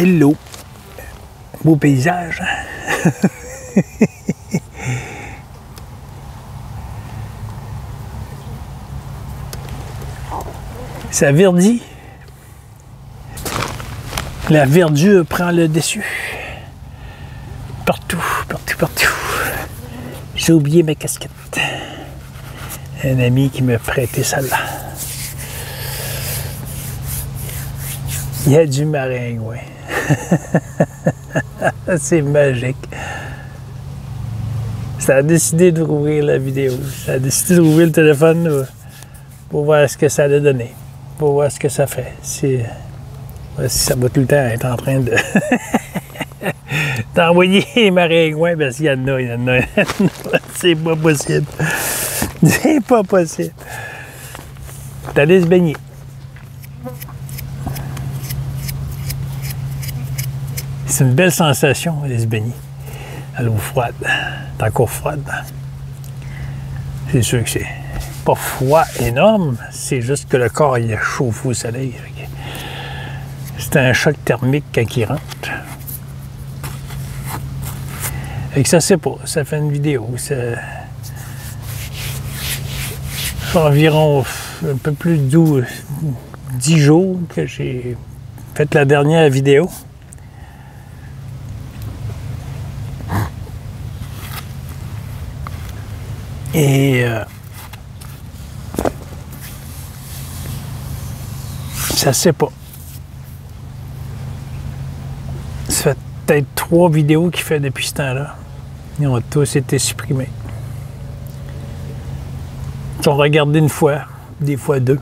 Hello! Beau paysage. Ça verdit. La verdure prend le dessus. Partout, partout, partout. J'ai oublié ma casquette. Un ami qui m'a prêté celle-là. Il y a du maringouin. C'est magique. Ça a décidé de rouvrir la vidéo. Ça a décidé de rouvrir le téléphone pour voir ce que ça allait donner. Pour voir ce que ça fait. Si ça va tout le temps être en train de d'envoyer les maringouins, parce qu'il y en a, il y en a. C'est pas possible. C'est pas possible. T'allais se baigner. C'est une belle sensation d'aller se baigner à l'eau froide. C'est encore froide. C'est sûr que c'est pas froid énorme, c'est juste que le corps il est chauffé au soleil. C'est un choc thermique quand il rentre. Et que ça c'est pas, ça fait une vidéo. C'est environ un peu plus de 10 jours que j'ai fait la dernière vidéo. Et ça se sait pas. Ça fait peut-être 3 vidéos qu'il fait depuis ce temps-là. Ils ont tous été supprimés. Ils sont regardés une fois, des fois 2.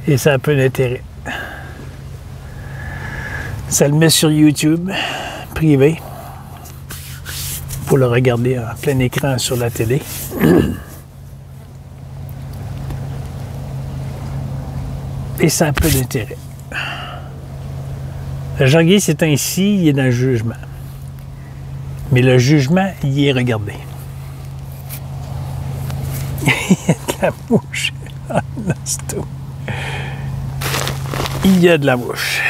Et ça a peu d'intérêt. Ça le met sur YouTube, privé. Pour le regarder en plein écran sur la télé. Et ça a peu d'intérêt. Jean-Guy, c'est ainsi, il est dans le jugement. Mais le jugement, il est regardé. Il y a de la mouche en hosto. Il y a de la mouche.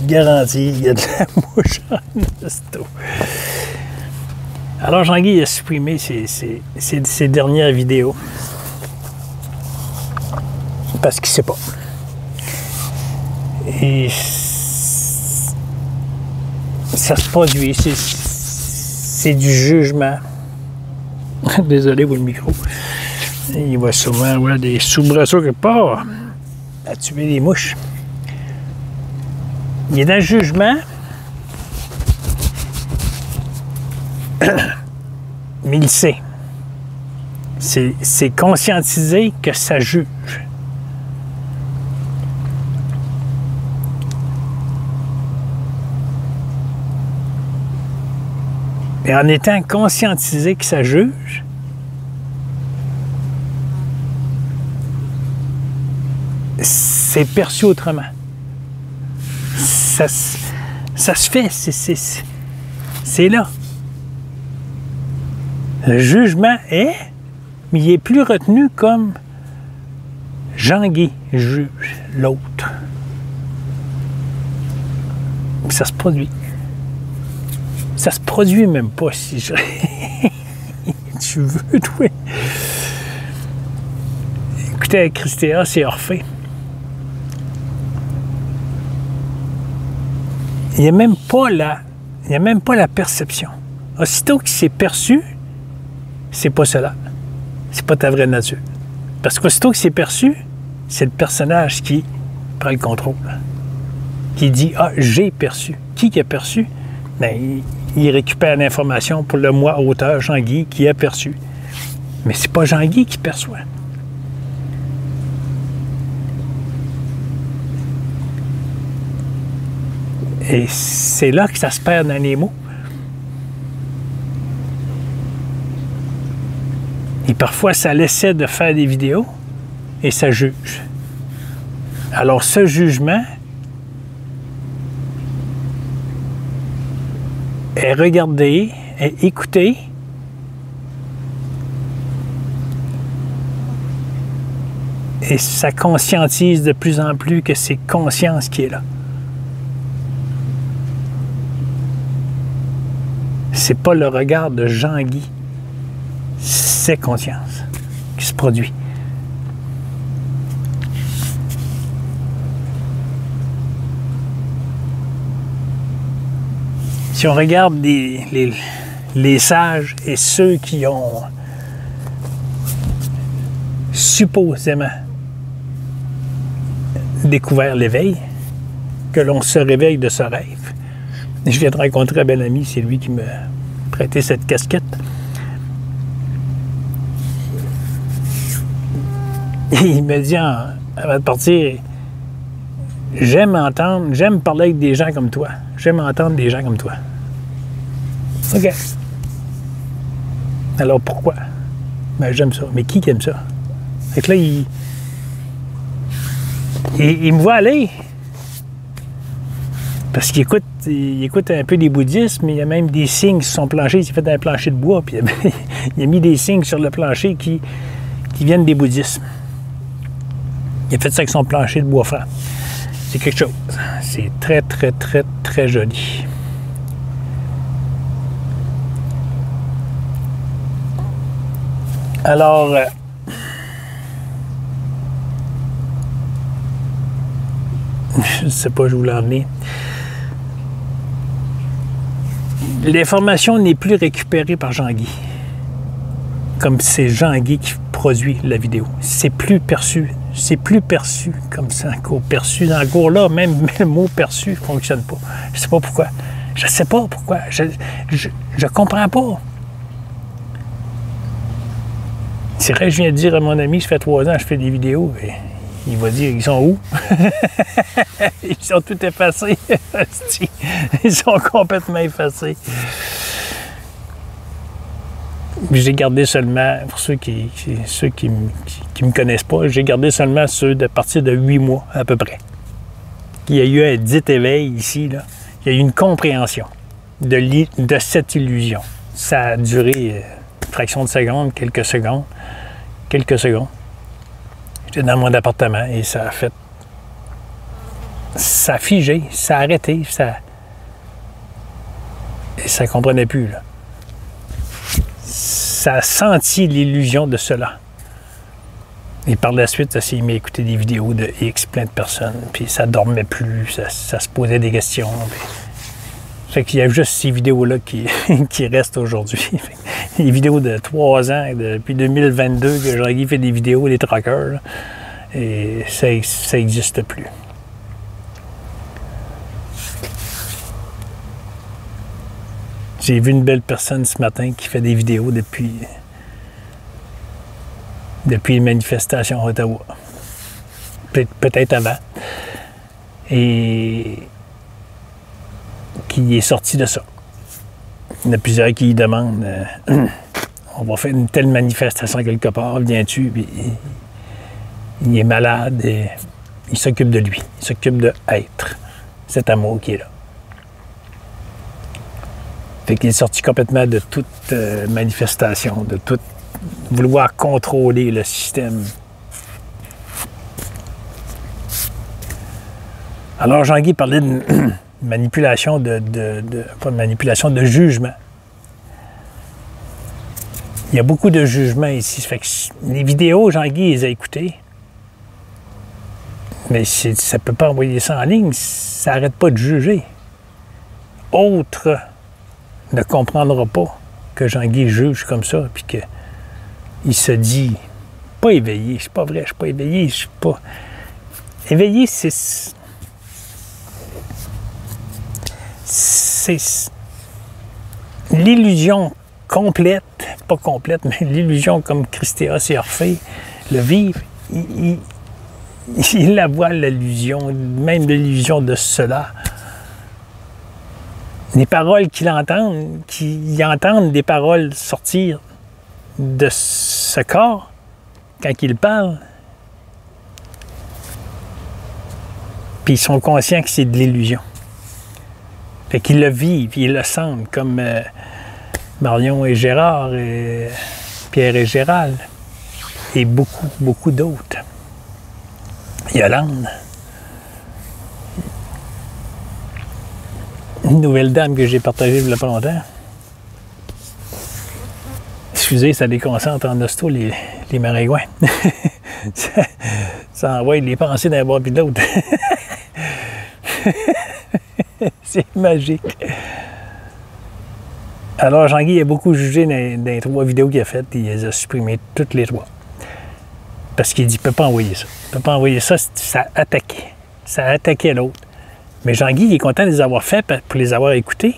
Garanti, il y a de la mouche en hosto. Alors Jean-Guy a supprimé ses dernières vidéos. Parce qu'il ne sait pas. Et ça se produit. C'est du jugement. Désolé pour le micro. Il va sûrement avoir des soubresauts quelque part à tuer les mouches. Il est dans le jugement. Mais il sait. C'est conscientisé que ça juge. Et en étant conscientisé que ça juge, c'est perçu autrement. Ça se fait, c'est là. Le jugement est, mais il est plus retenu comme Jean-Guy juge l'autre. Ça se produit. Ça se produit même pas si je... Tu veux, toi? Écoutez, avec Christéa, c'est Orphée. Il n'y a même pas la perception. Aussitôt que c'est perçu, c'est pas cela. C'est pas ta vraie nature. Parce qu'aussitôt que c'est perçu, c'est le personnage qui prend le contrôle. Qui dit « Ah, j'ai perçu ». Qui a perçu? Bien, il récupère l'information pour le moi auteur, Jean-Guy, qui a perçu. Mais c'est pas Jean-Guy qui perçoit. Et c'est là que ça se perd dans les mots. Et parfois, ça laissait de faire des vidéos et ça juge. Alors, ce jugement est regardé, est écouté, et ça conscientise de plus en plus que c'est conscience qui est là. c'est pas le regard de Jean-Guy, c'est conscience qui se produit. Si on regarde les sages et ceux qui ont supposément découvert l'éveil, que l'on se réveille de ce rêve. Je viens de rencontrer un bel ami, c'est lui qui m'a prêté cette casquette. Et il me dit avant de partir, j'aime parler avec des gens comme toi. J'aime entendre des gens comme toi. OK. Alors pourquoi? Ben, j'aime ça. Mais qui aime ça? Fait que là, il me voit aller. Parce qu'il écoute un peu des bouddhismes, mais il y a même des signes sur son plancher. Il s'est fait un plancher de bois, puis il a mis des signes sur le plancher qui viennent des bouddhismes. Il a fait ça avec son plancher de bois franc. C'est quelque chose. C'est très, très, très, très joli. Alors, je ne sais pas où je voulais en venir. L'information n'est plus récupérée par Jean-Guy. Comme c'est Jean-Guy qui produit la vidéo. C'est plus perçu. C'est plus perçu comme ça encore. Perçu dans le cours là, même le mot perçu ne fonctionne pas. Je ne sais pas pourquoi. Je ne sais pas pourquoi. Je comprends pas. C'est vrai, je viens de dire à mon ami, ça fait 3 ans que je fais des vidéos. Et il va dire, ils sont où? Ils sont tout effacés. Ils sont complètement effacés. J'ai gardé seulement, pour ceux qui me connaissent pas, j'ai gardé seulement ceux de partir de 8 mois à peu près. Il y a eu un dit éveil ici, là. Il y a eu une compréhension de cette illusion. Ça a duré une fraction de seconde, quelques secondes. J'étais dans mon appartement et ça a fait... Ça a figé, ça a arrêté, et ça ne comprenait plus, là. Ça a senti l'illusion de cela. Et par la suite, ça s'est mis à écouter des vidéos de X, plein de personnes, puis ça dormait plus, ça se posait des questions. Fait qu'il y a juste ces vidéos-là qui restent aujourd'hui. Les vidéos de 3 ans, depuis 2022, que Jean-Guy fait des vidéos, des truckers, là, et ça n'existe plus. J'ai vu une belle personne ce matin qui fait des vidéos depuis les manifestations à Ottawa. Peut-être avant. Et qui est sorti de ça. Il y en a plusieurs qui lui demandent on va faire une telle manifestation quelque part, viens-tu? Puis il est malade et il s'occupe de lui. Il s'occupe d'être cet amour qui est là. Fait qu'il est sorti complètement de toute manifestation, de tout vouloir contrôler le système. Alors Jean-Guy parlait de manipulation pas de manipulation, de jugement. Il y a beaucoup de jugement ici. Fait que les vidéos, Jean-Guy les a écoutées. Mais ça ne peut pas envoyer ça en ligne. Ça n'arrête pas de juger. Autre ne comprendra pas que Jean-Guy juge comme ça, puis qu'il se dit pas éveillé, c'est pas vrai, je suis pas éveillé, je suis pas... Éveillé, c'est l'illusion complète, pas complète, mais l'illusion comme Christéos et Orphée le vivent, il la voit, l'illusion, même l'illusion de cela. Les paroles qu'ils entendent des paroles sortir de ce corps quand ils parlent. Puis ils sont conscients que c'est de l'illusion. Fait qu'ils le vivent, ils le sentent, comme Marion et Gérard, et Pierre et Gérald, et beaucoup, beaucoup d'autres. Yolande. Une nouvelle dame que j'ai partagée il n'y a pas longtemps. diffuser, ça déconcentre en hosto les maringouins. ça envoie les pensées d'un bord puis de l'autre. C'est magique. Alors, Jean-Guy a beaucoup jugé dans les 3 vidéos qu'il a faites, il les a supprimées toutes les 3. Parce qu'il dit, il ne peut pas envoyer ça. Il ne peut pas envoyer ça, ça attaquait. Ça attaquait l'autre. Mais Jean-Guy, il est content de les avoir faits pour les avoir écoutés.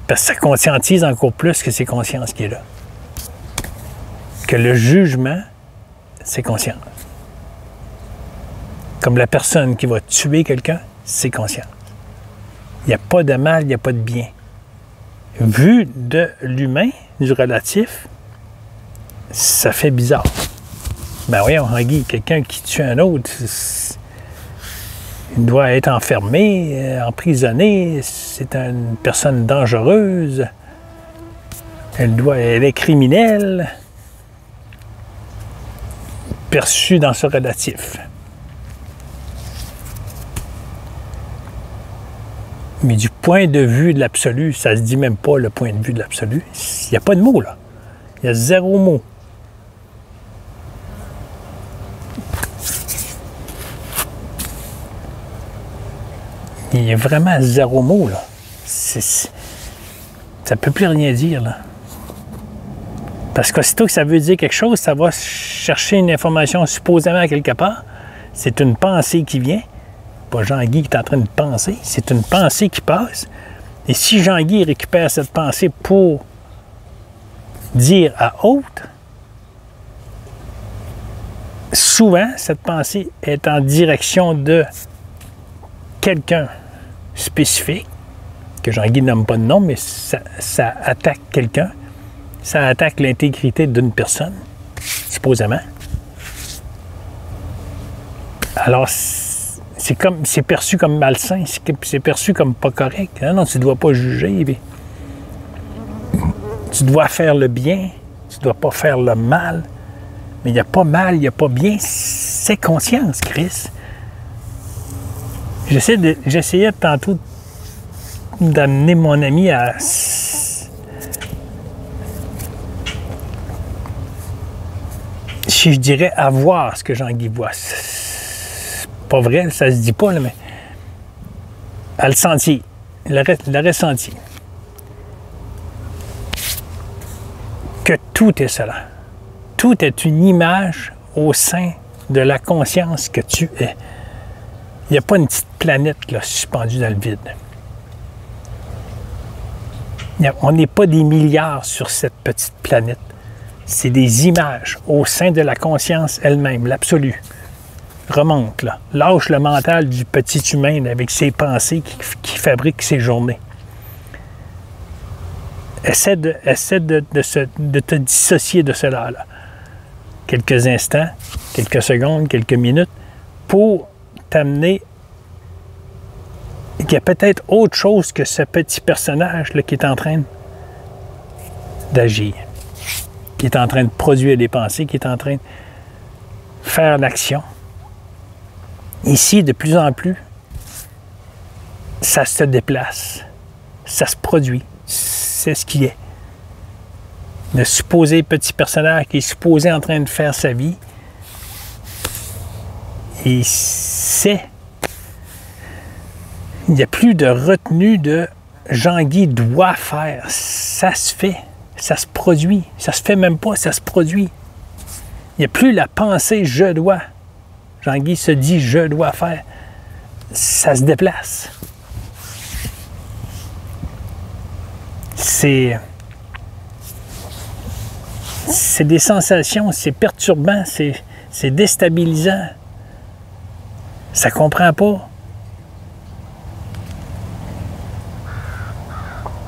Parce que ça conscientise encore plus que c'est conscience qui est là. Que le jugement, c'est conscience. Comme la personne qui va tuer quelqu'un, c'est conscience. Il n'y a pas de mal, il n'y a pas de bien. Vu de l'humain, du relatif, ça fait bizarre. Ben voyons, Jean-Guy, quelqu'un qui tue un autre, il doit être enfermé, emprisonné, c'est une personne dangereuse, elle est criminelle, perçue dans ce relatif. Mais du point de vue de l'absolu, ça ne se dit même pas le point de vue de l'absolu. Il n'y a pas de mot, là. Il y a 0 mot. Il y a vraiment 0 mot, là. Ça ne peut plus rien dire, là. Parce qu'aussitôt que ça veut dire quelque chose, ça va chercher une information supposément à quelque part. C'est une pensée qui vient. Pas Jean-Guy qui est en train de penser, c'est une pensée qui passe. Et si Jean-Guy récupère cette pensée pour dire à autre, souvent, cette pensée est en direction de quelqu'un spécifique, que Jean-Guy nomme pas de nom, mais ça attaque quelqu'un. Ça attaque l'intégrité d'une personne, supposément. Alors, c'est perçu comme malsain, c'est perçu comme pas correct. Non, tu ne dois pas juger. Tu dois faire le bien, tu ne dois pas faire le mal. Mais il n'y a pas mal, il n'y a pas bien. C'est conscience, Chris. J'essayais tantôt d'amener mon ami à... Si je dirais à voir ce que Jean-Guy voit. Pas vrai, ça se dit pas, là, mais à le sentir, le ressentir. Que tout est cela. Tout est une image au sein de la conscience que tu es. Il n'y a pas une petite planète là, suspendue dans le vide. On n'est pas des milliards sur cette petite planète. C'est des images au sein de la conscience elle-même, l'absolu. Remonte, là. Lâche le mental du petit humain avec ses pensées qui fabrique ses journées. Essaie de te dissocier de cela, là. Quelques instants, quelques secondes, quelques minutes, pour t'amener qu'il y a peut-être autre chose que ce petit personnage là, qui est en train d'agir, qui est en train de produire des pensées, qui est en train de faire l'action. Ici, de plus en plus, ça se déplace, ça se produit, c'est ce qui est. Le supposé petit personnage qui est supposé en train de faire sa vie, et c'est... Il n'y a plus de retenue de Jean-Guy doit faire. Ça se fait, ça se produit. Ça se fait même pas, ça se produit. Il n'y a plus la pensée je dois. Jean-Guy se dit je dois faire. Ça se déplace. C'est des sensations, c'est perturbant, c'est déstabilisant. Ça comprend pas.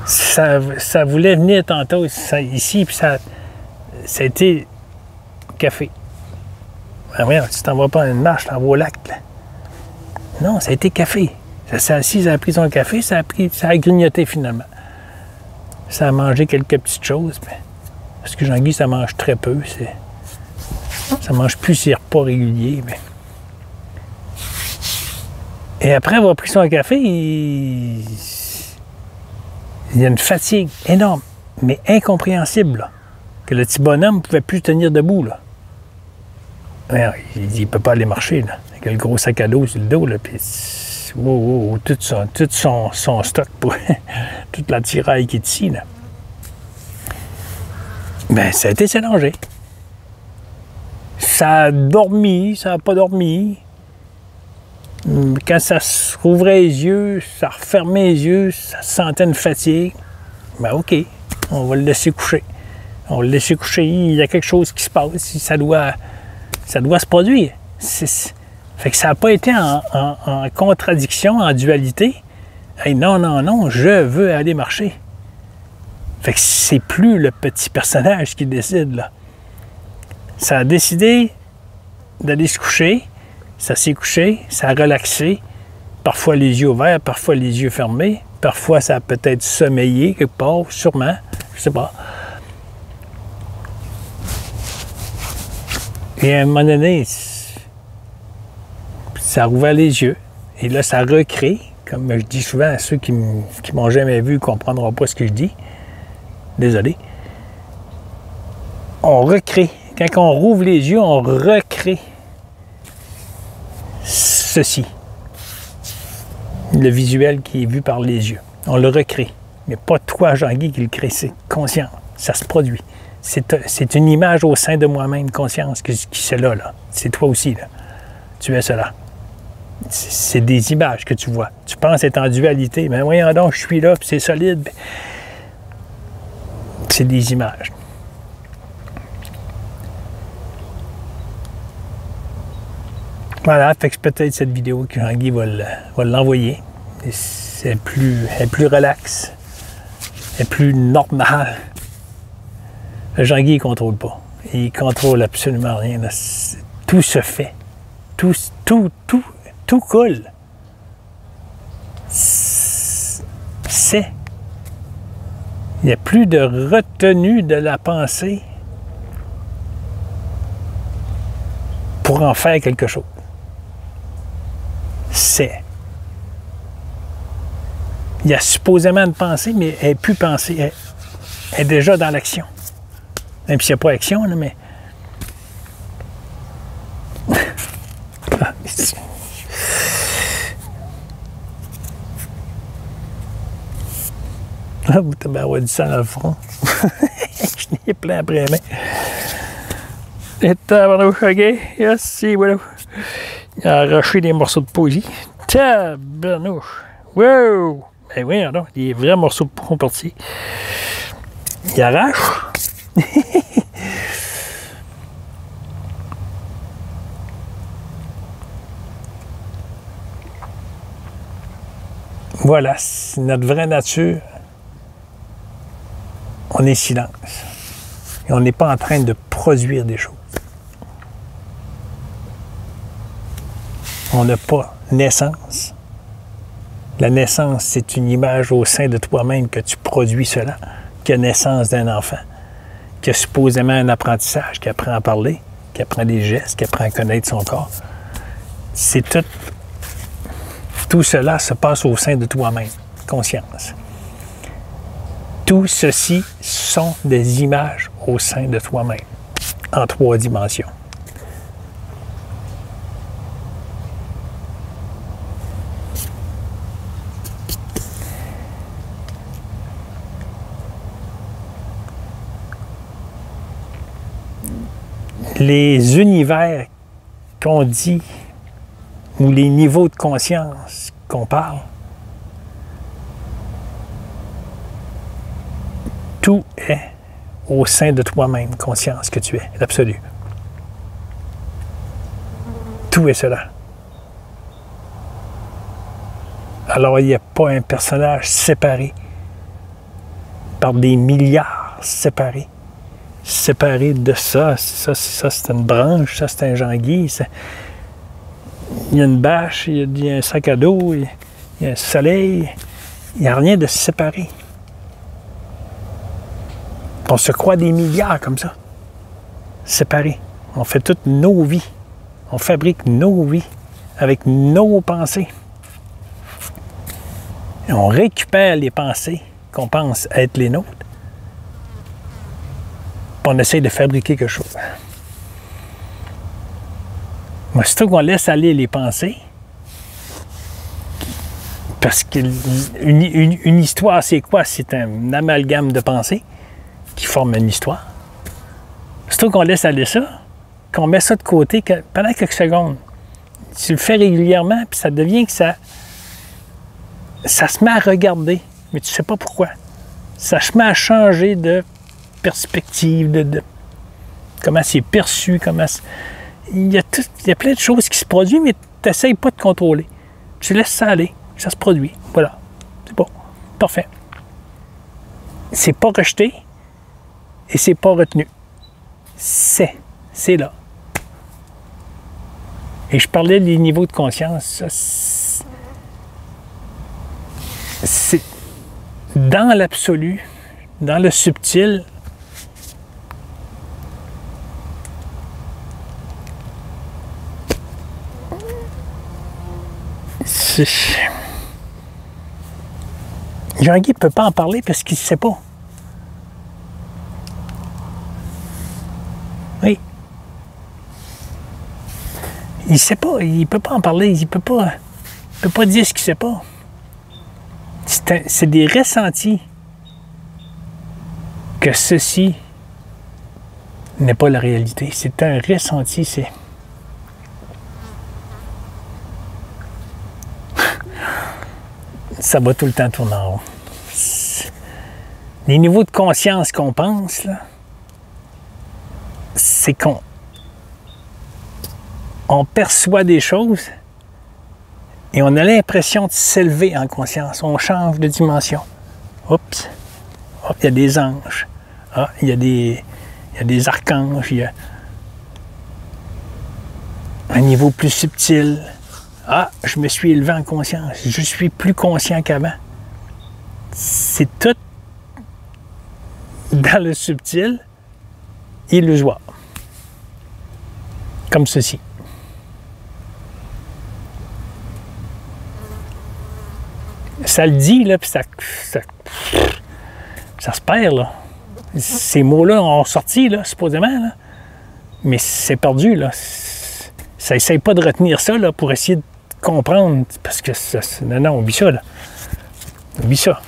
Ça voulait venir tantôt ici, puis ça a été café. Ben voyons, tu t'en vas pas à une marche, tu t'en vas au lac. Là. Non, ça a été café. Ça s'est assis, ça a pris son café, ça a grignoté finalement. Ça a mangé quelques petites choses, mais parce que Jean-Guy, ça mange très peu. Ça mange plus ses repas réguliers. Mais... Et après avoir pris son café, il y a une fatigue énorme, mais incompréhensible. Là. que le petit bonhomme ne pouvait plus tenir debout, là. Il dit, il ne peut pas aller marcher, là, avec le gros sac à dos sur le dos, là, puis tout son stock, pour toute la tiraille qui est ici, là. Ben, ça a été s'élanger. Ça a dormi, ça n'a pas dormi. Quand ça se rouvrait les yeux, ça refermait les yeux, ça sentait une fatigue. Ben OK, on va le laisser coucher. On va le laisser coucher, il y a quelque chose qui se passe, ça doit se produire. Fait que ça n'a pas été en contradiction, en dualité. Hey, non, non, non, je veux aller marcher. Fait que c'est plus le petit personnage qui décide, là. Ça a décidé d'aller se coucher, ça s'est couché, ça a relaxé, parfois les yeux ouverts, parfois les yeux fermés, parfois ça a peut-être sommeillé quelque part, sûrement, je sais pas. Et à un moment donné, ça a ouvert les yeux, et là ça recrée, comme je dis souvent à ceux qui m'ont jamais vu ne comprendront pas ce que je dis, désolé, on recrée. Quand on rouvre les yeux, on recrée ceci. Le visuel qui est vu par les yeux. On le recrée. Mais pas toi, Jean-Guy, qui le crée. C'est conscient. Ça se produit. C'est une image au sein de moi-même, conscience, qui c'est là. C'est toi aussi, là. Tu es cela. C'est des images que tu vois. Tu penses être en dualité. Mais voyons donc, je suis là, puis c'est solide. C'est des images. Voilà, fait que peut-être cette vidéo que Jean-Guy va l'envoyer. C'est plus relax. C'est plus normal. Jean-Guy, il ne contrôle pas. Il ne contrôle absolument rien. Là. Tout se fait. Tout coule. C'est. Il n'y a plus de retenue de la pensée pour en faire quelque chose. C'est. Il y a supposément une pensée, mais elle n'est plus pensée. Elle est déjà dans l'action. Même s'il n'y a pas d'action, là, mais... Ah, vous t'avez avoir du sang dans le front. Je n'ai plein après la main. Et tabarnouche, OK? Yes, si, voilà. Il a arraché des morceaux de peau ici. Tabarnouche. Wow! Ben oui, alors, les vrais morceaux de peau sont partis. Il arrache. Voilà, c'est notre vraie nature. On est silence. Et on n'est pas en train de produire des choses. On n'a pas naissance. La naissance, c'est une image au sein de toi-même que tu produis cela, que naissance d'un enfant, qui a supposément un apprentissage, qui apprend à parler, qui apprend des gestes, qui apprend à connaître son corps. C'est tout cela se passe au sein de toi-même, conscience. Tout ceci sont des images au sein de toi-même, en 3 dimensions. Les univers qu'on dit, ou les niveaux de conscience qu'on parle, tout est au sein de toi-même, conscience que tu es, l'absolu. Tout est cela. Alors, il n'y a pas un personnage séparé par des milliards séparés. Séparé de ça c'est une branche, ça c'est un Jean-Guy, il y a une bâche, il y a un sac à dos, il y a un soleil, il n'y a rien de séparé. On se croit des milliards comme ça, séparés. On fait toutes nos vies, on fabrique nos vies avec nos pensées. Et on récupère les pensées qu'on pense être les nôtres on essaye de fabriquer quelque chose. Mais aussitôt qu'on laisse aller les pensées, parce qu'une histoire, c'est quoi? C'est un amalgame de pensées qui forme une histoire. Aussitôt qu'on laisse aller ça, qu'on met ça de côté pendant quelques secondes, tu le fais régulièrement, puis ça devient que ça se met à regarder, mais tu ne sais pas pourquoi. Ça se met à changer de perspective, de comment c'est perçu, il y a plein de choses qui se produisent, mais tu n'essayes pas de contrôler. Tu laisses ça aller, ça se produit. Voilà. C'est bon. Parfait. C'est pas rejeté et c'est pas retenu. C'est là. Et je parlais des niveaux de conscience. C'est dans l'absolu, dans le subtil, Jean-Guy ne peut pas en parler parce qu'il ne sait pas. Oui. Il ne sait pas, il ne peut pas en parler, il ne peut pas dire ce qu'il ne sait pas. C'est des ressentis que ceci n'est pas la réalité. C'est un ressenti, c'est... Ça va tout le temps tourner en rond. Les niveaux de conscience qu'on pense, là, c'est qu'on perçoit des choses et on a l'impression de s'élever en conscience. On change de dimension. Oups! Oh, il y a des anges. Ah, il y a des archanges. Il y a un niveau plus subtil. Ah, je me suis élevé en conscience. Je suis plus conscient qu'avant. C'est tout dans le subtil, illusoire. Comme ceci. Ça le dit, là, puis ça se perd, là. Ces mots-là ont sorti, là, supposément, là. Mais c'est perdu, là. Ça essaye pas de retenir ça, là, pour essayer de comprendre, parce que non, oublie ça, là. Oublie ça.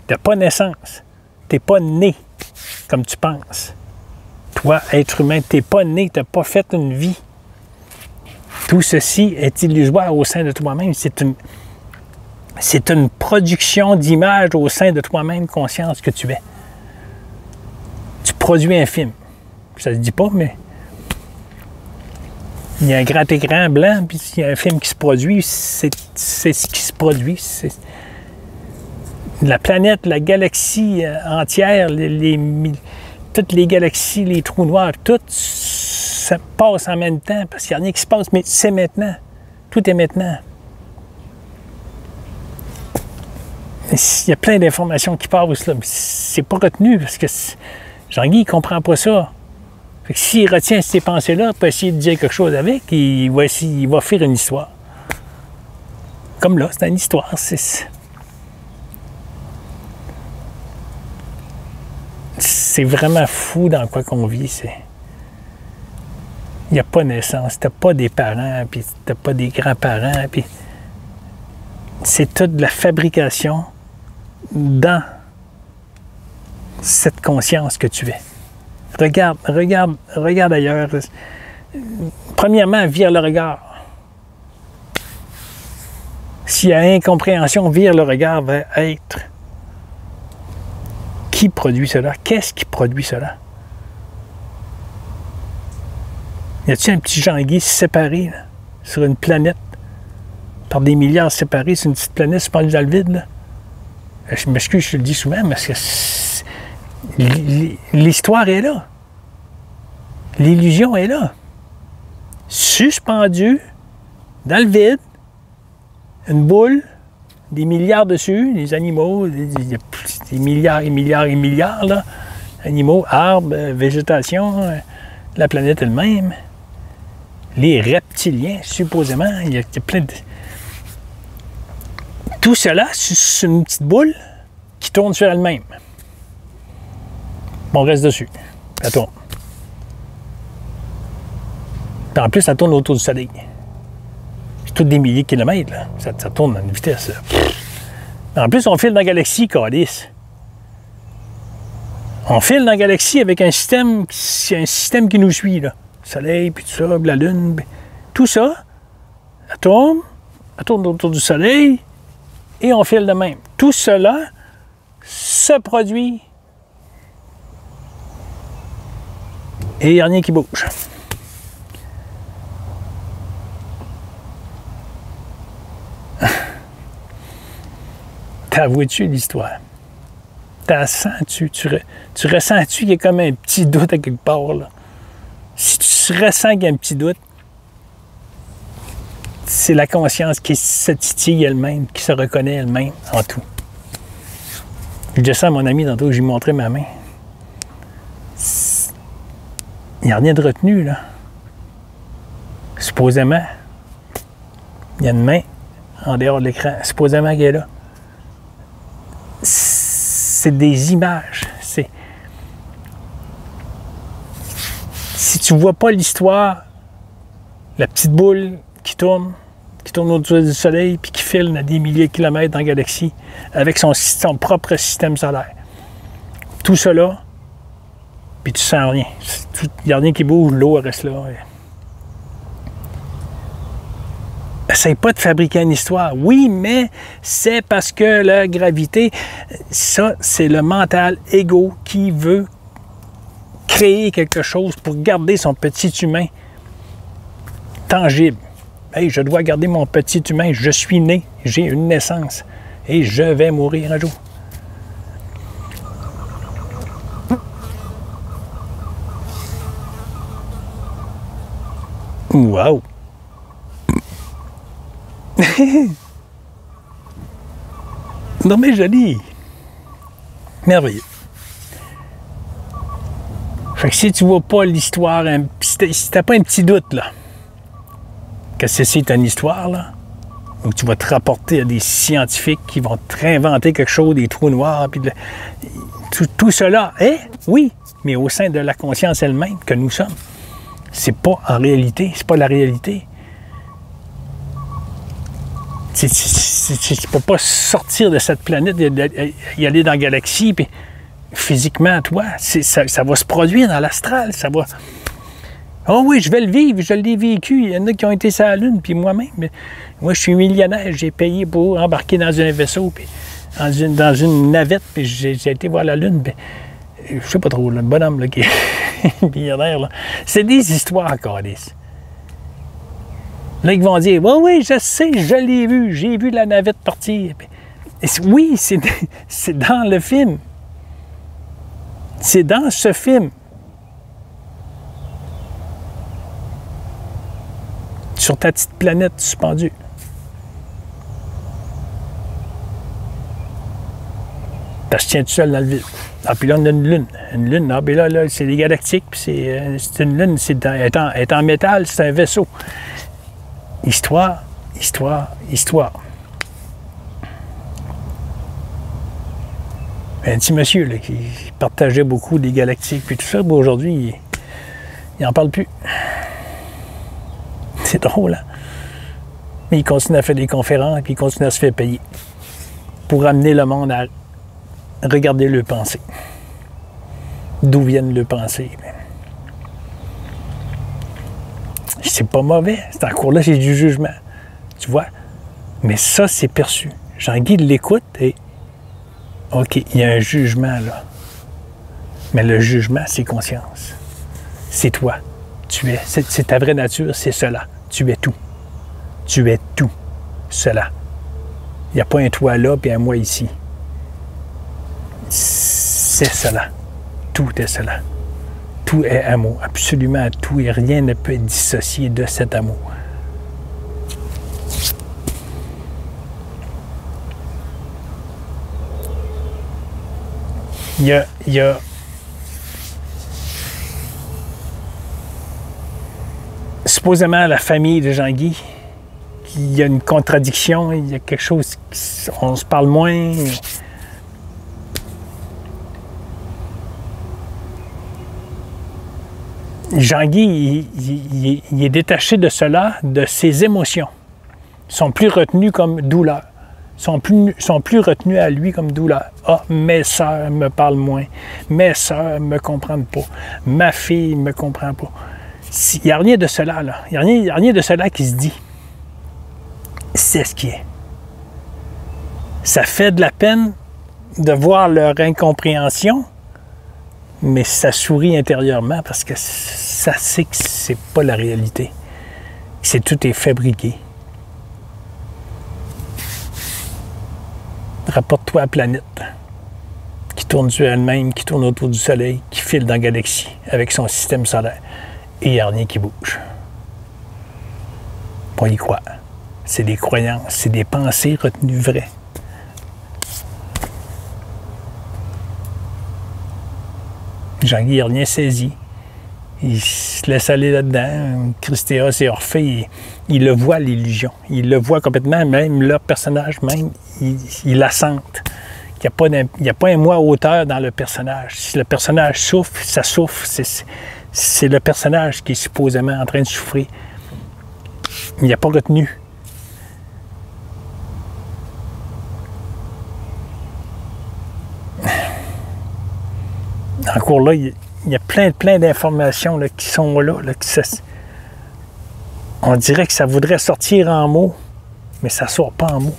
T'as pas naissance. T'es pas né comme tu penses. Toi, être humain, t'es pas né, t'as pas fait une vie. Tout ceci est illusoire au sein de toi-même. C'est une production d'images au sein de toi-même, conscience que tu es. Tu produis un film. Ça se dit pas, mais il y a un grand écran blanc, puis il y a un film qui se produit. C'est ce qui se produit. La planète, la galaxie entière, toutes les galaxies, les trous noirs, tout ça passe en même temps, parce qu'il n'y a rien qui se passe, mais c'est maintenant. Tout est maintenant. Il y a plein d'informations qui passent là, mais c'est pas retenu, parce que Jean-Guy, il comprend pas ça. Fait que s'il retient ces pensées-là, il peut essayer de dire quelque chose avec, il va faire une histoire. Comme là, c'est une histoire. C'est vraiment fou dans quoi qu'on vit. Il n'y a pas de naissance, t'as pas des parents, puis t'as pas des grands-parents, puis c'est toute de la fabrication dans cette conscience que tu es. Regarde ailleurs. Premièrement, vire le regard. S'il y a incompréhension, vire le regard vers être. Qui produit cela? Qu'est-ce qui produit cela? Y a-t-il un petit Jean-Guy séparé là, sur une planète, par des milliards séparés sur une petite planète suspendue dans le vide? Là? Je m'excuse, je le dis souvent, parce que l'histoire est là. L'illusion est là. Suspendue dans le vide, une boule, des milliards dessus, des animaux, des milliards et milliards et milliards, là, animaux, arbres, végétation, la planète elle-même, les reptiliens, supposément, il y a plein de... Tout cela, c'est une petite boule qui tourne sur elle-même. On reste dessus. Ça tourne. Puis en plus, ça tourne autour du soleil. C'est tout des milliers de kilomètres, là. Ça tourne à une vitesse. En plus, on file dans la galaxie, câlisse. On file dans la galaxie avec un système qui nous suit, là. Le soleil, puis tout ça, puis la Lune, puis tout ça, elle tourne autour du soleil, et on file de même. Tout cela se produit, et il n'y a rien qui bouge. T'avoues-tu l'histoire? T'as sens-tu? Tu ressens-tu qu'il y a comme un petit doute à quelque part, là? Si tu ressens qu'il y a un petit doute, c'est la conscience qui se titille elle-même, qui se reconnaît elle-même en tout. Je dis ça à mon ami tantôt, je lui montrais ma main. Il n'y a rien de retenu, là. Supposément, il y a une main en dehors de l'écran. Supposément qu'elle est là. C'est des images. Si tu ne vois pas l'histoire, la petite boule qui tourne autour du soleil puis qui file à des milliers de kilomètres dans la galaxie avec son propre système solaire. Tout cela, puis tu sens rien. Il n'y a rien qui bouge, l'eau reste là. Essaye pas de fabriquer une histoire. Oui, mais c'est parce que la gravité, ça, c'est le mental égo qui veut créer quelque chose pour garder son petit humain tangible. Hey, je dois garder mon petit humain. Je suis né, j'ai une naissance et je vais mourir un jour. Wow! Non mais joli! Merveilleux. Fait que si tu vois pas l'histoire, si t'as pas un petit doute, là, que c'est une histoire, là, où tu vas te rapporter à des scientifiques qui vont te réinventer quelque chose, des trous noirs, puis tout cela est, oui, mais au sein de la conscience elle-même que nous sommes. C'est pas en réalité, c'est pas la réalité. Tu peux pas sortir de cette planète, y aller dans la galaxie, puis physiquement, toi, ça va se produire dans l'astral, ça va... Oh oui, je vais le vivre, je l'ai vécu. Il y en a qui ont été sur la Lune, puis moi-même. Moi, je suis millionnaire, j'ai payé pour embarquer dans un vaisseau, puis dans une navette, puis j'ai été voir la Lune, puis je sais pas trop, le bonhomme là, qui est millionnaire, là. C'est des histoires, câlisse. Là, ils vont dire, oui, je sais, je l'ai vu, j'ai vu la navette partir. Oui, c'est dans le film. C'est dans ce film. Sur ta petite planète suspendue. Parce que tu tiens tout seul dans le vide. Ah, puis là, on a une lune. Une lune, ah, puis là c'est des galactiques, puis c'est une lune, elle est en métal, c'est un vaisseau. Histoire, histoire, histoire. Un petit monsieur là, qui partageait beaucoup des galactiques, puis tout ça, bon, aujourd'hui, il n'en parle plus. C'est drôle, hein? Mais il continue à faire des conférences, puis il continue à se faire payer pour amener le monde à regarder leurs pensées. D'où viennent leurs pensées? C'est pas mauvais. C'est encore là, c'est du jugement. Tu vois? Mais ça, c'est perçu. Jean-Guy l'écoute et OK, il y a un jugement là. Mais le jugement, c'est conscience. C'est toi. Tu es. C'est ta vraie nature, c'est cela. Tu es tout. Tu es tout. Cela. Il n'y a pas un toi là et un moi ici. C'est cela. Tout est cela. Tout est amour. Absolument tout et rien ne peut être dissocié de cet amour. Il y a supposément la famille de Jean-Guy, il y a une contradiction, il y a quelque chose, on se parle moins. Jean-Guy, il est détaché de cela, de ses émotions. Ils sont plus retenus comme douleur. Sont plus retenus à lui comme douleur. Ah, mes sœurs me parlent moins. Mes sœurs me comprennent pas. Ma fille me comprend pas. Il n'y a rien de cela, là. Il n'y a rien de cela qui se dit. C'est ce qui est. Ça fait de la peine de voir leur incompréhension, mais ça sourit intérieurement parce que ça sait que c'est pas la réalité. C'est tout est fabriqué. Rapporte-toi à la planète qui tourne sur elle-même, qui tourne autour du Soleil, qui file dans la galaxie avec son système solaire. Et il n'y a rien qui bouge. Pas y croire. C'est des croyances, c'est des pensées retenues vraies. Jean-Guy n'a rien saisi. Il se laisse aller là-dedans. Christéos et Orphée, il le voit, l'illusion. Il le voit complètement, même leur personnage, même, il la sentent. Il n'y a pas un moi à hauteur dans le personnage. Si le personnage souffre, ça souffre. C'est le personnage qui est supposément en train de souffrir. Il n'y a pas retenu. Encore là, il y a plein d'informations là, qui sont là. On dirait que ça voudrait sortir en mots, mais ça ne sort pas en mots.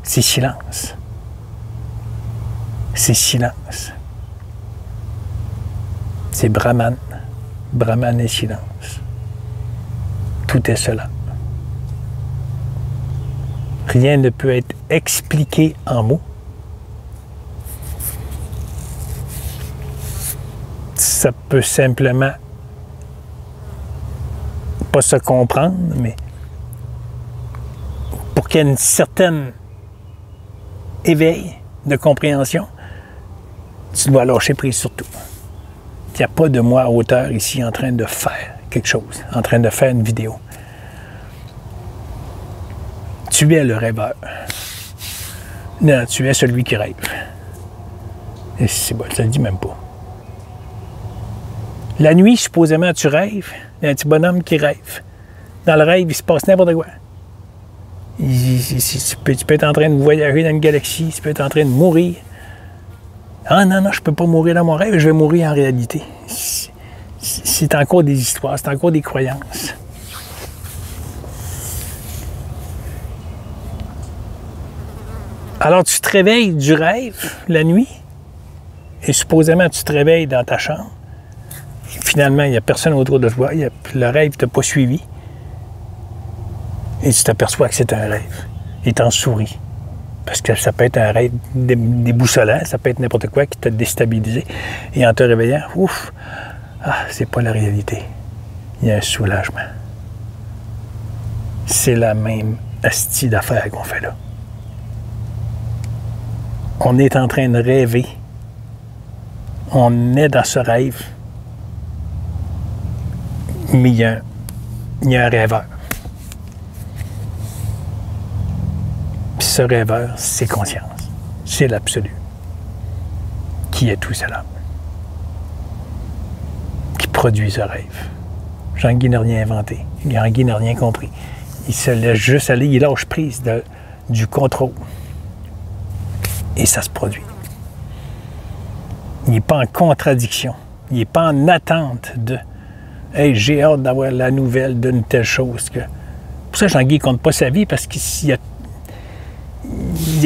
C'est silence. C'est silence. C'est Brahman. Brahman et silence. Tout est cela. Rien ne peut être expliqué en mots. Ça peut simplement pas se comprendre, mais pour qu'il y ait une certaine éveil de compréhension, tu dois lâcher prise sur tout. Il n'y a pas de moi à hauteur ici en train de faire quelque chose, en train de faire une vidéo. Tu es le rêveur. Non, tu es celui qui rêve. Et c'est bon, ça ne le dit même pas. La nuit, supposément, tu rêves. Il y a un petit bonhomme qui rêve. Dans le rêve, il se passe n'importe quoi. Tu peux être en train de voyager dans une galaxie, tu peux être en train de mourir. Ah non, je ne peux pas mourir dans mon rêve, je vais mourir en réalité. C'est encore des histoires, c'est encore des croyances. Alors, tu te réveilles du rêve la nuit, et supposément, tu te réveilles dans ta chambre. Finalement, il n'y a personne autour de toi, le rêve ne t'a pas suivi. Et tu t'aperçois que c'est un rêve. Et t'en souris. Parce que ça peut être un rêve déboussolant, ça peut être n'importe quoi qui t'a déstabilisé. Et en te réveillant, ouf, c'est pas la réalité. Il y a un soulagement. C'est la même hostie d'affaires qu'on fait là. On est en train de rêver. On est dans ce rêve. Mais il y a un rêveur. Puis ce rêveur, c'est conscience. C'est l'absolu. Qui est tout cela? Qui produit ce rêve? Jean-Guy n'a rien inventé. Jean-Guy n'a rien compris. Il se laisse juste aller, il lâche prise du contrôle. Et ça se produit. Il n'est pas en contradiction. Il n'est pas en attente de « Hey, j'ai hâte d'avoir la nouvelle d'une telle chose. » Pour ça, Jean-Guy ne compte pas sa vie parce qu'il y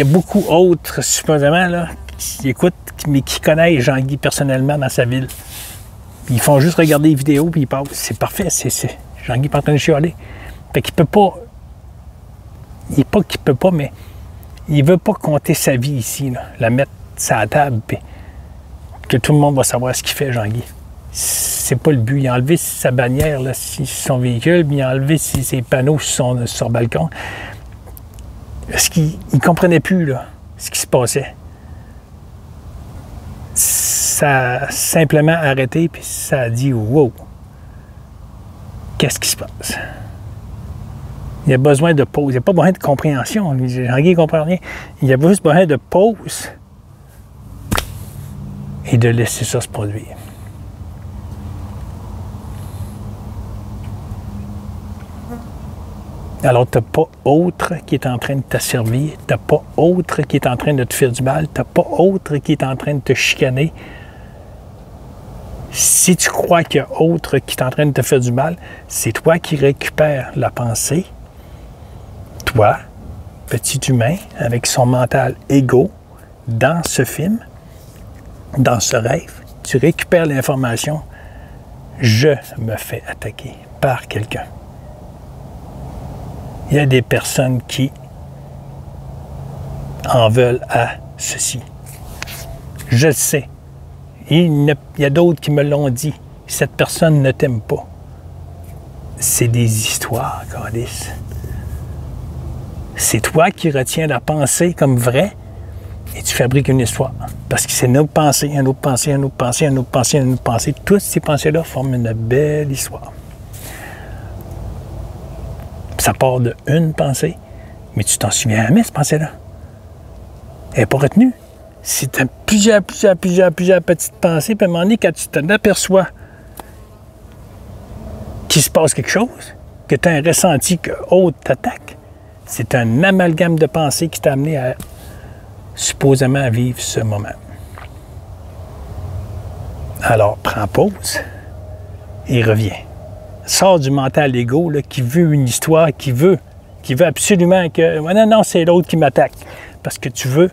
a beaucoup d'autres, supposément, là, qui écoutent, mais qui connaissent Jean-Guy personnellement dans sa ville. Puis ils font juste regarder les vidéos, puis ils passent. C'est parfait, Jean-Guy n'est pas en train de chialer. Fait qu'il peut pas... Il n'est pas qu'il peut pas, mais il veut pas compter sa vie ici, là, la mettre sur la table, puis que tout le monde va savoir ce qu'il fait, Jean-Guy. C'est pas le but. Il a enlevé sa bannière là, sur son véhicule, puis il a enlevé ses panneaux sur son balcon. Parce qu'il ne comprenait plus là, ce qui se passait. Ça a simplement arrêté, puis ça a dit « Wow! Qu'est-ce qui se passe? » Il y a besoin de pause. Il n'y a pas besoin de compréhension. Jean-Guy ne comprend rien. Il y a juste besoin de pause et de laisser ça se produire. Alors, tu n'as pas autre qui est en train de t'asservir, tu n'as pas autre qui est en train de te faire du mal, tu n'as pas autre qui est en train de te chicaner. Si tu crois qu'il y a autre qui est en train de te faire du mal, c'est toi qui récupères la pensée. Toi, petit humain, avec son mental égo, dans ce film, dans ce rêve, tu récupères l'information. Je me fais attaquer par quelqu'un. Il y a des personnes qui en veulent à ceci. Je le sais. Il y a d'autres qui me l'ont dit. Cette personne ne t'aime pas. C'est des histoires, Calice. C'est toi qui retiens la pensée comme vraie et tu fabriques une histoire. Parce que c'est une autre pensée, une autre pensée, une autre pensée, une autre pensée, une autre pensée. Toutes ces pensées-là forment une belle histoire. Ça part de une pensée, mais tu t'en souviens jamais, cette pensée-là. Elle n'est pas retenue. C'est plusieurs petites pensées, puis à un moment donné, quand tu t'en aperçois qu'il se passe quelque chose, que tu as un ressenti que autre t'attaque, c'est un amalgame de pensées qui t'a amené à supposément vivre ce moment. Alors, prends pause et reviens. Sors du mental égo là, qui veut une histoire, qui veut absolument que... Non, c'est l'autre qui m'attaque. Parce que tu veux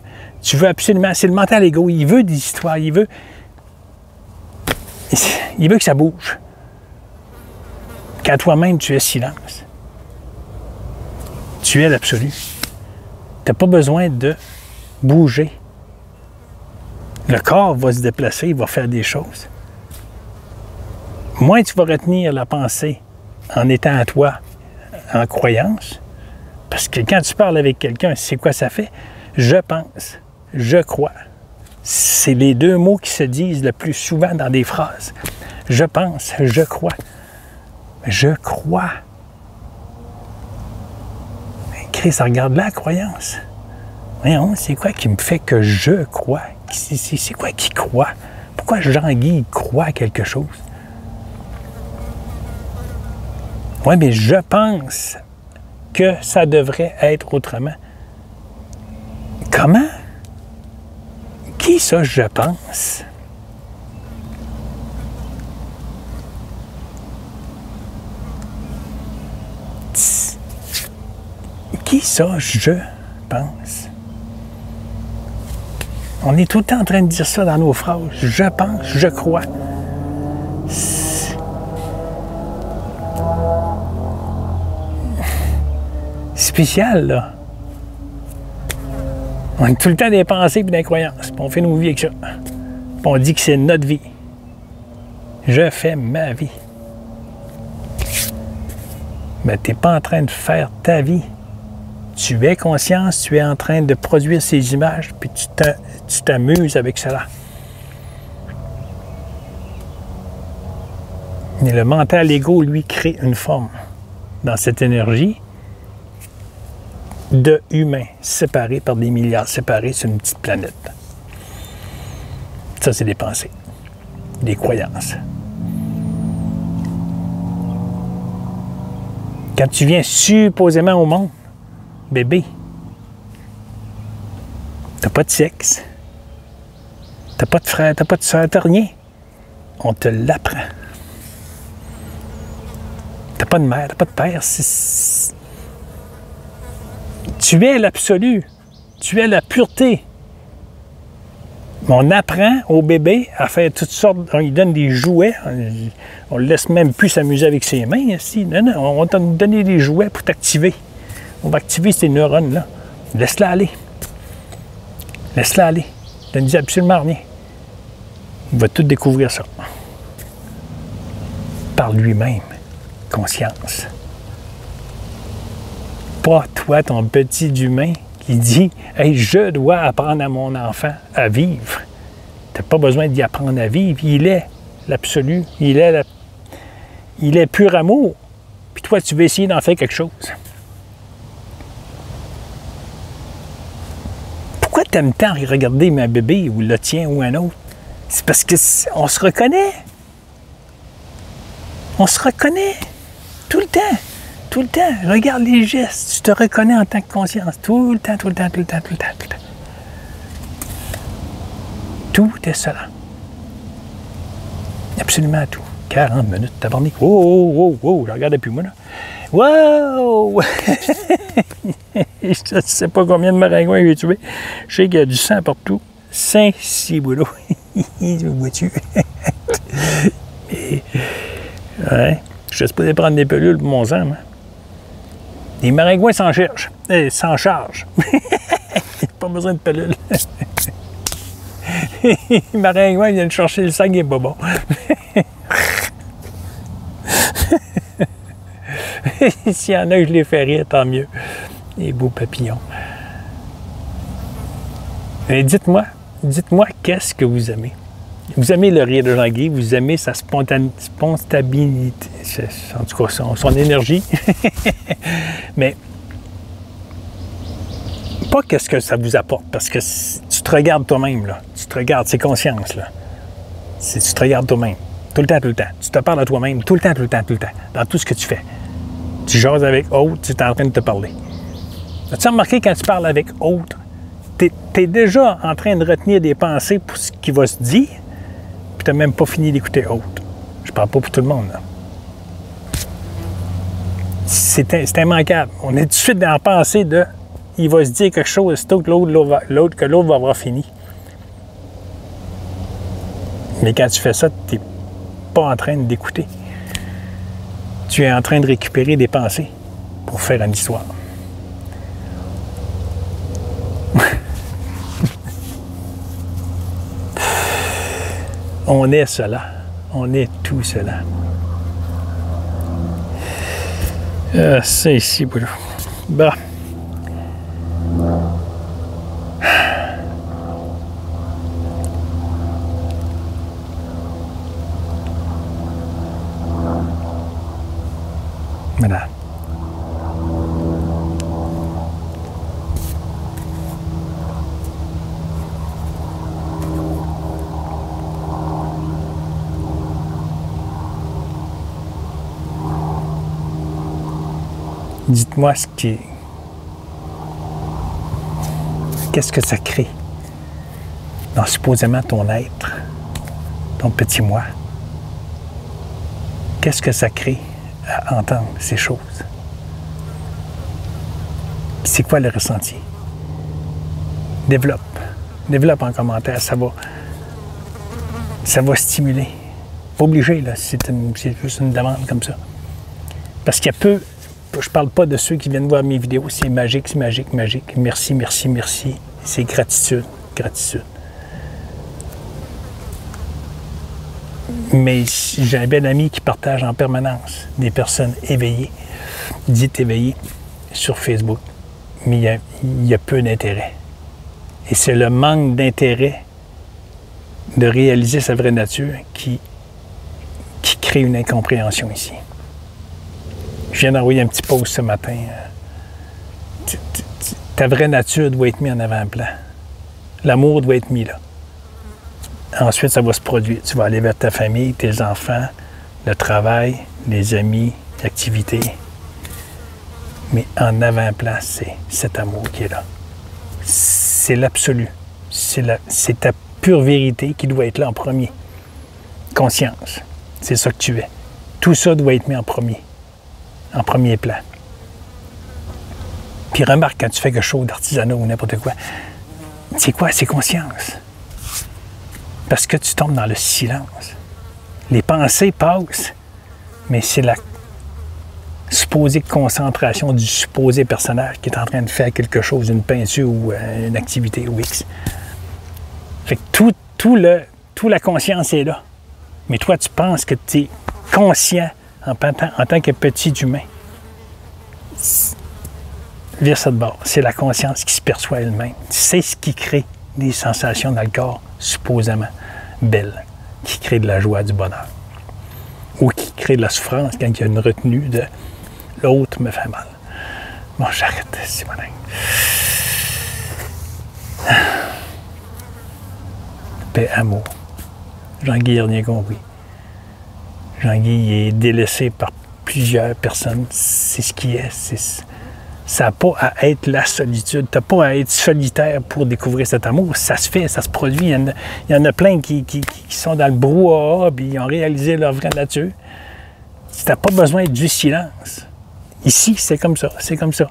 absolument... C'est le mental égo, il veut des histoires, il veut que ça bouge. Quand toi-même, tu es silence. Tu es l'absolu. Tu n'as pas besoin de bouger. Le corps va se déplacer, il va faire des choses. Moins tu vas retenir la pensée en étant à toi, en croyance, parce que quand tu parles avec quelqu'un, c'est quoi ça fait? Je pense, je crois. C'est les deux mots qui se disent le plus souvent dans des phrases. Je pense, je crois. Je crois. Chris, regarde là la croyance. Voyons, c'est quoi qui me fait que je crois? C'est quoi qui croit? Pourquoi Jean-Guy croit à quelque chose? Oui, mais je pense que ça devrait être autrement. Comment? Qui ça, je pense? Qui ça, je pense? On est tout le temps en train de dire ça dans nos phrases. Je pense, je crois. Spécial, là. On a tout le temps des pensées et des croyances. Puis on fait nos vies avec ça. Puis on dit que c'est notre vie. Je fais ma vie. Mais tu n'es pas en train de faire ta vie. Tu es conscience, tu es en train de produire ces images, puis tu t'amuses avec cela. Mais le mental égo, lui, crée une forme dans cette énergie de humains séparés par des milliards séparés sur une petite planète. Ça, c'est des pensées, des croyances. Quand tu viens supposément au monde, bébé, t'as pas de sexe, t'as pas de frère, t'as pas de soeur, t'as rien. On te l'apprend. T'as pas de mère, t'as pas de père. Tu es l'absolu. Tu es la pureté. On apprend au bébé à faire toutes sortes... On lui donne des jouets. On le laisse même plus s'amuser avec ses mains. Ici. Non, on va te donner des jouets pour t'activer. On va activer ces neurones-là. Laisse-la aller. Laisse-la aller. Ne dis absolument rien. Il va tout découvrir ça. Par lui-même. Conscience. Pas toi, ton petit humain, qui dit « Hey, je dois apprendre à mon enfant à vivre. » Tu n'as pas besoin d'y apprendre à vivre. Il est l'absolu. Il est pur amour. Puis toi, tu veux essayer d'en faire quelque chose. Pourquoi tu aimes tant regarder ma bébé ou le tien ou un autre? C'est parce qu'on se reconnaît. On se reconnaît tout le temps. Tout le temps. Regarde les gestes. Tu te reconnais en tant que conscience. Tout le temps, tout le temps, tout le temps, tout le temps, tout le temps. Tout est cela. Absolument tout. 40 minutes, tabarnak. Oh, je regardais plus moi, là. Wow! Je ne sais pas combien de maringouins j'ai tué. Je sais qu'il y a du sang partout. 5-6 boulots. Vois-tu? Ouais. Je suis supposé prendre des pilules pour mon sang, moi. Les maringouins s'en cherchent. S'en chargent. Pas besoin de pilules. Les maringouins viennent chercher le sang, il n'est pas bon. S'il y en a, je les fais rire, tant mieux. Les beaux papillons. Et dites-moi, qu'est-ce que vous aimez? Vous aimez le rire de Jean-Guy, vous aimez sa spontanéité, en tout cas son énergie. Mais pas qu'est-ce que ça vous apporte, parce que tu te regardes toi-même, là. Tu te regardes, c'est conscience, là. Tu te regardes toi-même. Tout le temps, tout le temps. Tu te parles à toi-même tout le temps, tout le temps, tout le temps. Dans tout ce que tu fais. Tu jases avec autre, tu es en train de te parler. As-tu remarqué quand tu parles avec autre, tu es déjà en train de retenir des pensées pour ce qui va se dire, puis tu n'as même pas fini d'écouter autre. Je parle pas pour tout le monde, là. C'est immanquable. On est tout de suite dans la pensée de il va se dire quelque chose, c'est que l'autre va avoir fini. Mais quand tu fais ça, tu n'es pas en train d'écouter. Tu es en train de récupérer des pensées pour faire une histoire. On est cela. On est tout cela. C'est ici, boulot. Bon. Voilà. Dites-moi qu'est-ce que ça crée dans supposément ton être, ton petit moi. Qu'est-ce que ça crée à entendre ces choses? C'est quoi le ressenti? Développe en commentaire, ça va stimuler. Pas obligé, là, c'est juste une demande comme ça. Parce qu'il y a peu, je parle pas de ceux qui viennent voir mes vidéos, c'est magique, c'est magique, magique. Merci, merci, merci. C'est gratitude, gratitude. Mais j'ai un bel ami qui partage en permanence des personnes éveillées, dites éveillées, sur Facebook. Mais il y a peu d'intérêt. Et c'est le manque d'intérêt de réaliser sa vraie nature qui crée une incompréhension ici. Je viens d'envoyer un petit post ce matin. Ta vraie nature doit être mise en avant-plan. L'amour doit être mis là. Ensuite, ça va se produire. Tu vas aller vers ta famille, tes enfants, le travail, les amis, l'activité. Mais en avant-plan, c'est cet amour qui est là. C'est l'absolu. C'est ta pure vérité qui doit être là en premier. Conscience. C'est ça que tu es. Tout ça doit être mis en premier plan. Puis remarque quand tu fais quelque chose d'artisanat ou n'importe quoi, c'est quoi? C'est conscience. Parce que tu tombes dans le silence. Les pensées passent, mais c'est la supposée concentration du supposé personnage qui est en train de faire quelque chose, une peinture ou une activité ou X. Fait que tout la conscience est là. Mais toi, tu penses que tu es conscient en tant que petit humain. Vire ça de bord. C'est la conscience qui se perçoit elle-même. C'est ce qui crée des sensations dans le corps supposément belles, qui crée de la joie, du bonheur. Ou qui crée de la souffrance quand il y a une retenue de l'autre me fait mal. Bon, j'arrête, c'est mon dingue. Paix, amour. Jean-Guy n'a rien compris. Jean-Guy est délaissé par plusieurs personnes. C'est ce qui est. Ça n'a pas à être la solitude. Tu n'as pas à être solitaire pour découvrir cet amour. Ça se fait, ça se produit. Il y en a plein qui sont dans le brouhaha et ils ont réalisé leur vraie nature. Tu n'as pas besoin du silence. Ici, c'est comme ça. C'est comme ça.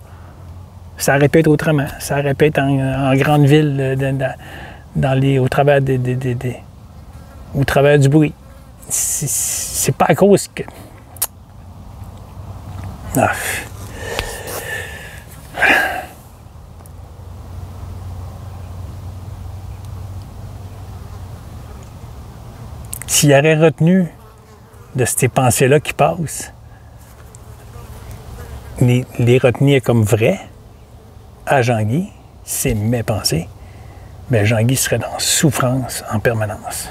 Ça répète autrement. Ça répète en grande ville, au travers au travers du bruit. C'est pas à cause que... Ah. S'il aurait retenu de ces pensées-là qui passent, les retenir comme vraies à Jean-Guy, c'est mes pensées, bien Jean-Guy serait dans souffrance en permanence.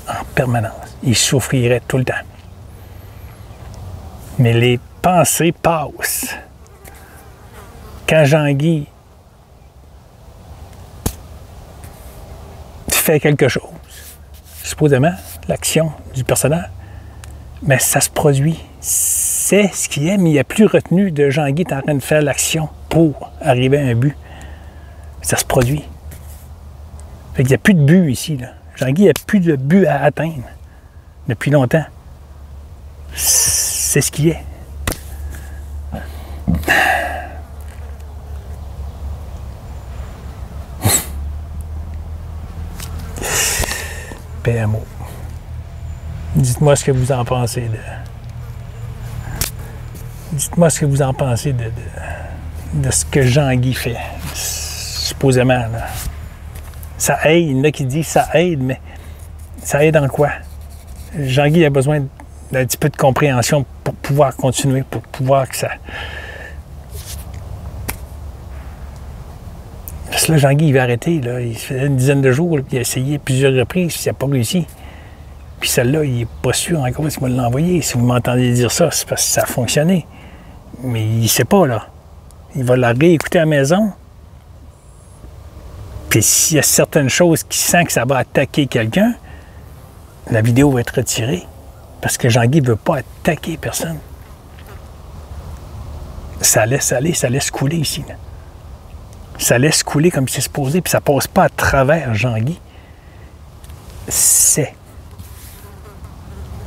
En permanence. Il souffrirait tout le temps. Mais les pensées passent. Quand Jean-Guy fait quelque chose, supposément, l'action du personnage, mais ça se produit. C'est ce qui est, mais il n'y a plus retenu de Jean-Guy est en train de faire l'action pour arriver à un but. Ça se produit. Fait qu'il n'y a plus de but ici, là. Jean-Guy n'a plus de but à atteindre depuis longtemps. C'est ce qui est. PMO. Dites-moi ce que vous en pensez de... Dites-moi ce que vous en pensez de ce que Jean-Guy fait, supposément. Là. Ça aide, il y en a qui disent ça aide, mais ça aide en quoi? Jean-Guy a besoin d'un petit peu de compréhension pour pouvoir continuer, pour pouvoir que ça... Parce que là, Jean-Guy, il va arrêter. Là. Il fait une dizaine de jours, puis il a essayé plusieurs reprises, puis il n'a pas réussi. Puis celle-là, il n'est pas sûr encore s'il va l'envoyer. Si vous m'entendez dire ça, c'est parce que ça a fonctionné. Mais il ne sait pas, là. Il va la réécouter à la maison. Puis s'il y a certaines choses qui sent que ça va attaquer quelqu'un, la vidéo va être retirée. Parce que Jean-Guy ne veut pas attaquer personne. Ça laisse aller, ça laisse couler ici. Là. Ça laisse couler comme c'est supposé, puis ça ne passe pas à travers Jean-Guy. C'est.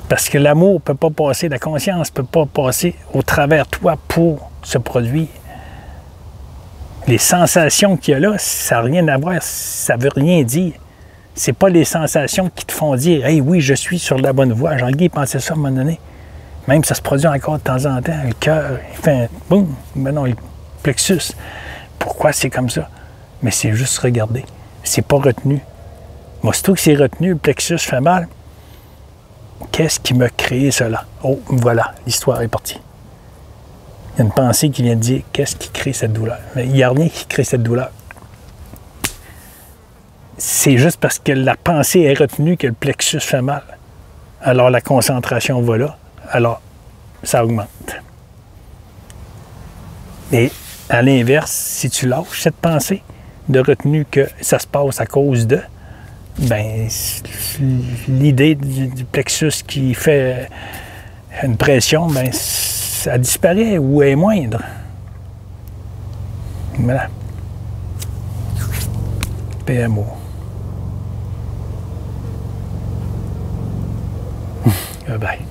Parce que l'amour ne peut pas passer, la conscience ne peut pas passer au travers de toi pour se produire. Les sensations qu'il y a là, ça n'a rien à voir, ça ne veut rien dire. Ce n'est pas les sensations qui te font dire « Hey, oui, je suis sur la bonne voie ». Jean-Guy pensait ça à un moment donné. Même ça se produit encore de temps en temps. Le cœur, il fait un boum, mais non, le plexus. Pourquoi c'est comme ça? Mais c'est juste regarder. C'est pas retenu. Moi, surtout que c'est retenu, le plexus fait mal. Qu'est-ce qui m'a créé cela? Oh, voilà, l'histoire est partie. Il y a une pensée qui vient de dire qu'est-ce qui crée cette douleur. Mais il n'y a rien qui crée cette douleur. C'est juste parce que la pensée est retenue que le plexus fait mal. Alors la concentration va là. Alors ça augmente. Et à l'inverse, si tu lâches cette pensée de retenue que ça se passe à cause de, ben l'idée du plexus qui fait une pression, ben ça disparaît ou est moindre. Voilà. PMO. Bye.